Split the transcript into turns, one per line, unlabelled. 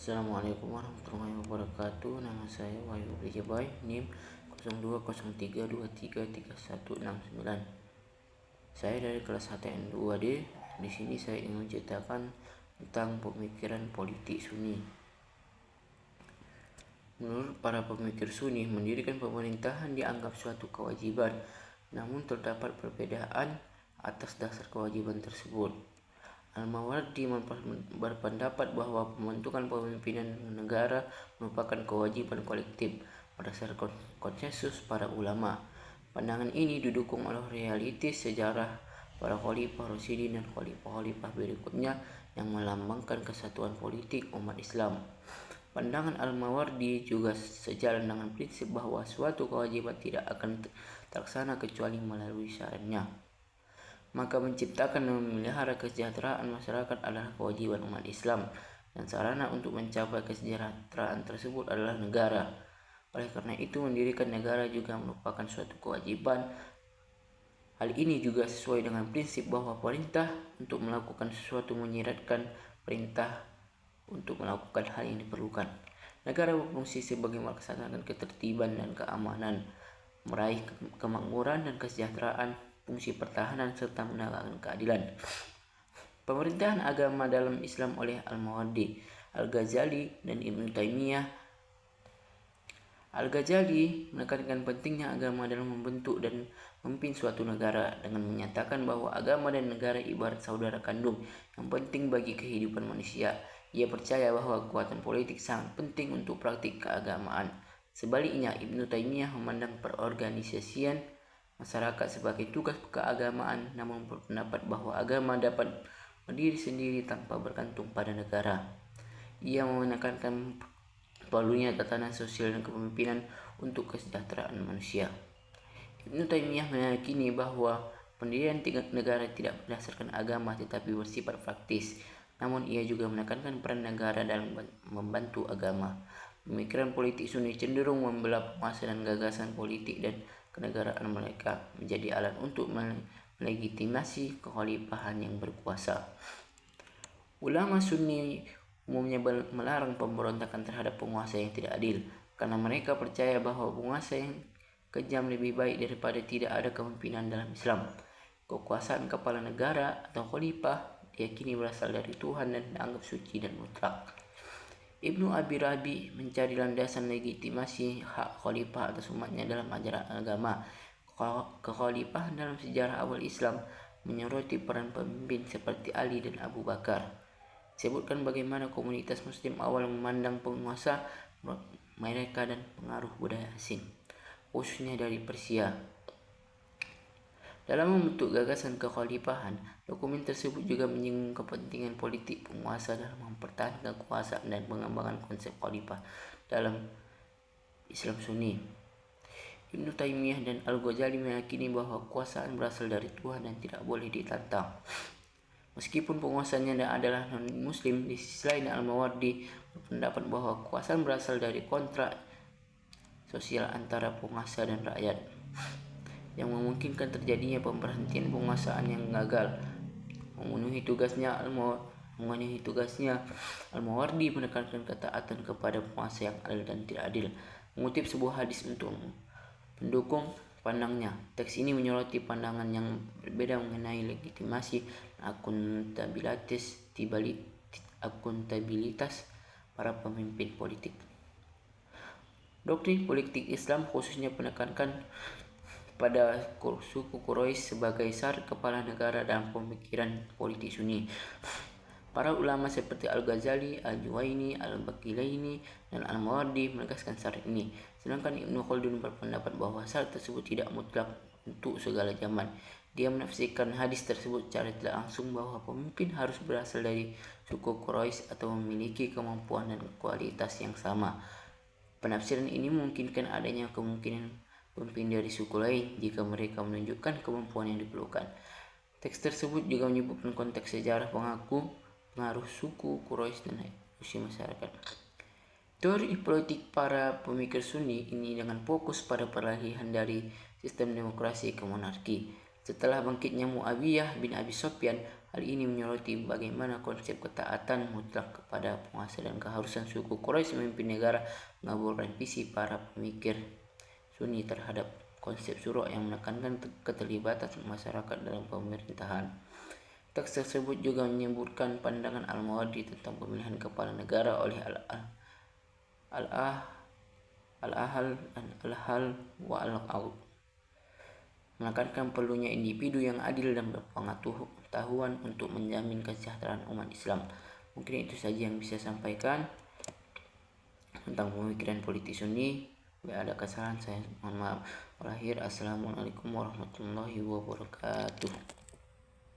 Assalamualaikum warahmatullahi wabarakatuh. Nama saya Wahyu Rijabai, NIM 0203233169. Saya dari kelas HTN2D. Di sini saya ingin menceritakan tentang pemikiran politik Sunni. Menurut para pemikir Sunni, mendirikan pemerintahan dianggap suatu kewajiban, namun terdapat perbedaan atas dasar kewajiban tersebut. Al-Mawardi berpendapat bahwa pembentukan pemimpinan negara merupakan kewajiban kolektif berdasarkan konsensus para ulama. Pandangan ini didukung oleh realitas sejarah para khalifah Rasyidin dan khalifah-khalifah berikutnya yang melambangkan kesatuan politik umat Islam. Pandangan Al-Mawardi juga sejalan dengan prinsip bahwa suatu kewajiban tidak akan terlaksana kecuali melalui syaratnya. Maka menciptakan dan memelihara kesejahteraan masyarakat adalah kewajiban umat Islam, dan sarana untuk mencapai kesejahteraan tersebut adalah negara. Oleh karena itu, mendirikan negara juga merupakan suatu kewajiban. Hal ini juga sesuai dengan prinsip bahwa perintah untuk melakukan sesuatu menyiratkan perintah untuk melakukan hal yang diperlukan. Negara berfungsi sebagai melaksanakan ketertiban dan keamanan, meraih kemakmuran dan kesejahteraan, fungsi pertahanan, serta menegakkan keadilan. Pemerintahan agama dalam Islam oleh Al-Mawardi, Al-Ghazali, dan Ibnu Taimiyah. Al-Ghazali menekankan pentingnya agama dalam membentuk dan memimpin suatu negara dengan menyatakan bahwa agama dan negara ibarat saudara kandung yang penting bagi kehidupan manusia. Ia percaya bahwa kekuatan politik sangat penting untuk praktik keagamaan. Sebaliknya, Ibnu Taimiyah memandang perorganisasian masyarakat sebagai tugas keagamaan, namun berpendapat bahwa agama dapat berdiri sendiri tanpa bergantung pada negara. Ia menekankan perlunya tatanan sosial dan kepemimpinan untuk kesejahteraan manusia. Ibnu Taimiyah meyakini bahwa pendirian negara tidak berdasarkan agama tetapi bersifat praktis, namun ia juga menekankan peran negara dalam membantu agama. Pemikiran politik Sunni cenderung membelah penguasa dan gagasan politik dan kenegaraan mereka menjadi alat untuk melegitimasi kekhalifahan yang berkuasa. Ulama Sunni umumnya melarang pemberontakan terhadap penguasa yang tidak adil, karena mereka percaya bahwa penguasa yang kejam lebih baik daripada tidak ada kepemimpinan dalam Islam. Kekuasaan kepala negara atau khalifah diyakini berasal dari Tuhan dan dianggap suci dan mutlak. Ibnu Abi Rabi mencari landasan legitimasi hak khalifah atas umatnya dalam ajaran agama. Kekhalifahan dalam sejarah awal Islam menyoroti peran pemimpin seperti Ali dan Abu Bakar. Sebutkan bagaimana komunitas muslim awal memandang penguasa mereka dan pengaruh budaya asing, khususnya dari Persia. Dalam membentuk gagasan kekhalifahan, dokumen tersebut juga menyinggung kepentingan politik penguasa dalam mempertahankan kekuasaan dan pengembangan konsep khalifah dalam Islam Sunni. Ibnu Taimiyah dan Al-Ghazali meyakini bahwa kekuasaan berasal dari Tuhan dan tidak boleh ditantang. Meskipun penguasanya adalah non-muslim, di sisi lain Al-Mawardi berpendapat bahwa kekuasaan berasal dari kontrak sosial antara penguasa dan rakyat, yang memungkinkan terjadinya pemberhentian penguasaan yang gagal memenuhi tugasnya. Al-Mawardi menekankan ketaatan kepada penguasa yang adil dan tidak adil. Mengutip sebuah hadis untuk pendukung pandangnya, teks ini menyoroti pandangan yang berbeda mengenai legitimasi dan akuntabilitas para pemimpin politik. Doktrin politik Islam khususnya menekankan pada suku Quraisy sebagai syarat kepala negara dalam pemikiran politik Sunni. Para ulama seperti Al-Ghazali, Al-Juwaini, Al-Baqilaini, dan Al-Mawardi menegaskan syarat ini. Sedangkan Ibnu Khaldun berpendapat bahwa syarat tersebut tidak mutlak untuk segala zaman. Dia menafsirkan hadis tersebut secara tidak langsung bahwa pemimpin harus berasal dari suku Quraisy atau memiliki kemampuan dan kualitas yang sama. Penafsiran ini memungkinkan adanya kemungkinan pemimpin dari suku lain jika mereka menunjukkan kemampuan yang diperlukan. Teks tersebut juga menyebutkan konteks sejarah pengaruh suku Quraisy dan usia masyarakat. Teori politik para pemikir Sunni ini dengan fokus pada peralihan dari sistem demokrasi ke monarki. Setelah bangkitnya Muawiyah bin Abi Sufyan, Hal ini menyoroti bagaimana konsep ketaatan mutlak kepada penguasa dan keharusan suku Quraisy memimpin negara mengabulkan visi para pemikir Sunni terhadap konsep syura yang menekankan keterlibatan masyarakat dalam pemerintahan. Teks tersebut juga menyebutkan pandangan Al-Mawardi tentang pemilihan kepala negara oleh Al-Ahal dan Al-Hal wa Al-Aud, menekankan perlunya individu yang adil dan berpengetahuan untuk menjamin kesejahteraan umat Islam. Mungkin itu saja yang bisa saya sampaikan tentang pemikiran politik Sunni. Bila ada kesalahan saya mohon maaf. Assalamualaikum warahmatullahi wabarakatuh.